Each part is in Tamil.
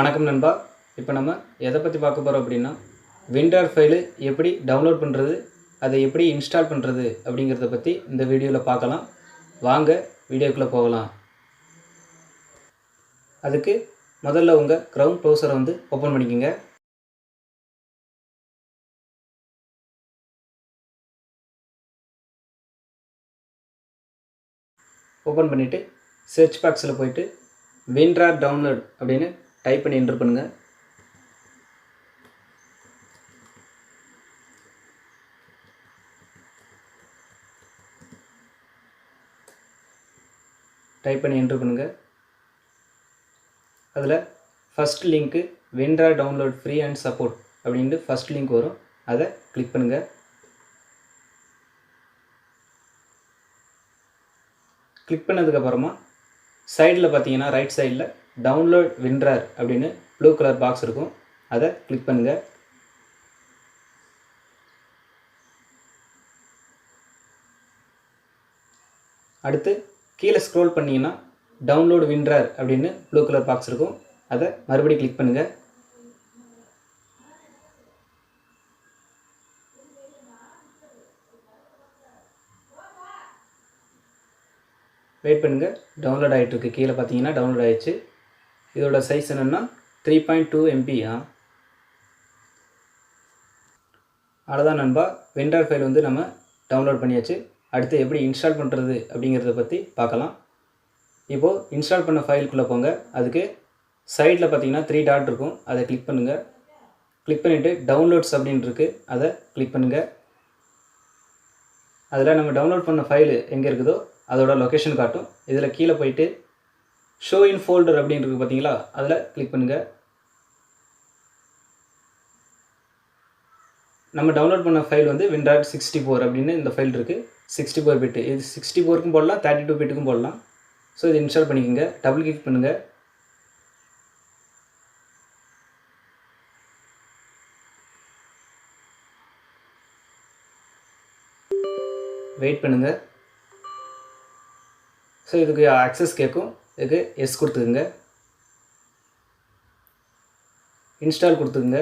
வணக்கம் நண்பா. இப்போ நம்ம எதை பற்றி பார்க்க போகிறோம் அப்படின்னா, winrar ஃபைலு எப்படி டவுன்லோட் பண்ணுறது, அதை எப்படி இன்ஸ்டால் பண்ணுறது அப்படிங்கிறத பற்றி இந்த வீடியோவில் பார்க்கலாம். வாங்க வீடியோக்குள்ளே போகலாம். அதுக்கு முதல்ல உங்கள் க்ரௌம் ப்ரௌசரை வந்து ஓப்பன் பண்ணிக்கோங்க. ஓப்பன் பண்ணிவிட்டு சர்ச் பாக்ஸில் போயிட்டு winrar டவுன்லோட் அப்படின்னு டைப் பண்ணி என்டர் பண்ணுங்கள். டைப் பண்ணி என்ட்ரு பண்ணுங்கள். அதில் first link winrar download free and support அப்படின்ட்டு ஃபஸ்ட் லிங்க் வரும். அதை கிளிக் பண்ணுங்கள். கிளிக் பண்ணதுக்கப்புறமா சைடில் பார்த்தீங்கன்னா ரைட் சைடில் டவுன்லோட் winrar அப்படின்னு ப்ளூ கலர் பாக்ஸ் இருக்கும். அதை கிளிக் பண்ணுங்கள். அடுத்து கீழே ஸ்க்ரோல் பண்ணிங்கன்னா டவுன்லோட் winrar அப்படின்னு ப்ளூ கலர் பாக்ஸ் இருக்கும். அதை மறுபடியும் கிளிக் பண்ணுங்கள். வெயிட் பண்ணுங்கள். டவுன்லோட் ஆகிட்டுருக்கு. கீழே பார்த்தீங்கன்னா டவுன்லோட் ஆகிடுச்சு. இதோட சைஸ் என்னென்னா 3.2 MB. அவ்வளோதான் நண்பா. winrar ஃபைல் வந்து நம்ம டவுன்லோட் பண்ணியாச்சு. அடுத்து எப்படி இன்ஸ்டால் பண்ணுறது அப்படிங்கிறத பற்றி பார்க்கலாம். இப்போது இன்ஸ்டால் பண்ண ஃபைலுக்குள்ளே போங்க. அதுக்கு சைடில் பார்த்தீங்கன்னா 3 டாட் இருக்கும். அதை கிளிக் பண்ணுங்கள். கிளிக் பண்ணிவிட்டு டவுன்லோட்ஸ் அப்படின்னு இருக்குது. அதை கிளிக் பண்ணுங்கள். அதில் நம்ம டவுன்லோட் பண்ண ஃபைலு எங்கே இருக்குதோ அதோட லொக்கேஷன் காட்டும். இதில் கீழே போயிட்டு ஷோ இன் ஃபோல்டர் அப்படின்னு இருக்குது பார்த்தீங்களா, அதில் கிளிக் பண்ணுங்கள். நம்ம டவுன்லோட் பண்ண ஃபைல் வந்து winrar 64 அப்படின்னு இந்த ஃபைல் இருக்குது. 64 பிட்டு. இது 64க்கும் போடலாம், 32 பிட்டுக்கும் போடலாம். ஸோ இது இன்ஸ்டால் பண்ணிக்கோங்க. டபுள் கிளிக் பண்ணுங்கள். வெயிட் பண்ணுங்கள். ஸோ இதுக்கு ஆக்சஸ் கேட்கும். இதுக்கு எஸ் கொடுத்துக்குங்க. இன்ஸ்டால் கொடுத்துக்குங்க.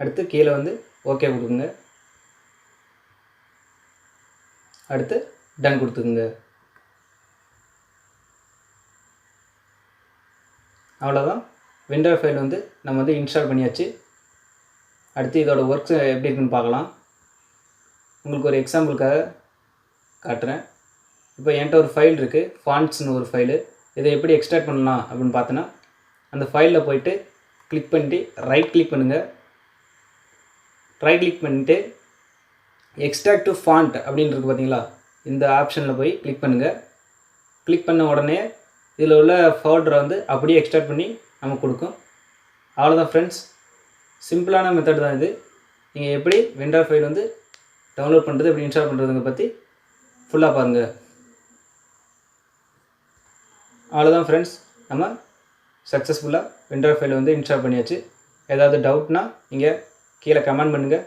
அடுத்து கீழே வந்து ஓகே கொடுக்குங்க. அடுத்து டன் கொடுத்துக்குங்க. அவ்வளோதான். winrar ஃபைல் வந்து நம்ம வந்து இன்ஸ்டால் பண்ணியாச்சு. அடுத்து இதோட ஒர்க்ஸ் எப்படி இருக்குன்னு பார்க்கலாம். உங்களுக்கு ஒரு எக்ஸாம்பிளுக்காக காட்டுறேன். இப்போ என்கிட்ட ஒரு ஃபைல் இருக்குது, ஃபாண்ட்ஸ்னு ஒரு ஃபைலு. இதை எப்படி எக்ஸ்ட்ராக்ட் பண்ணலாம் அப்படின்னு பார்த்தோன்னா, அந்த ஃபைலில் போயிட்டு கிளிக் பண்ணிட்டு ரைட் கிளிக் பண்ணுங்கள். ரைட் கிளிக் பண்ணிவிட்டு எக்ஸ்ட்ராக்ட் டு ஃபாண்ட் அப்படின்னு இருக்குது பார்த்தீங்களா, இந்த ஆப்ஷனில் போய் கிளிக் பண்ணுங்கள். கிளிக் பண்ண உடனே இதில் உள்ள ஃபோல்டரை வந்து அப்படியே எக்ஸ்ட்ராக்ட் பண்ணி நமக்கு கொடுக்கும். அவ்வளோதான் ஃப்ரெண்ட்ஸ். சிம்பிளான மெத்தட் தான் இது. நீங்கள் எப்படி winrar ஃபைல் வந்து டவுன்லோட் பண்ணுறது, எப்படி இன்ஸ்டால் பண்ணுறதுங்க பற்றி ஃபுல்லாக பாருங்கள். அவ்வளோதான் ஃப்ரெண்ட்ஸ். நம்ம சக்ஸஸ்ஃபுல்லாக winrar ஃபைல் வந்து இன்ஸ்டால் பண்ணியாச்சு. ஏதாவது டவுட்னா நீங்கள் கீழே கமெண்ட் பண்ணுங்கள்,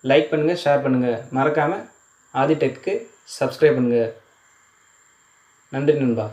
லைக் பண்ணுங்கள், ஷேர் பண்ணுங்கள். மறக்காமல் ஆதி டெக்கு சப்ஸ்கிரைப் பண்ணுங்கள். நன்றி நண்பா.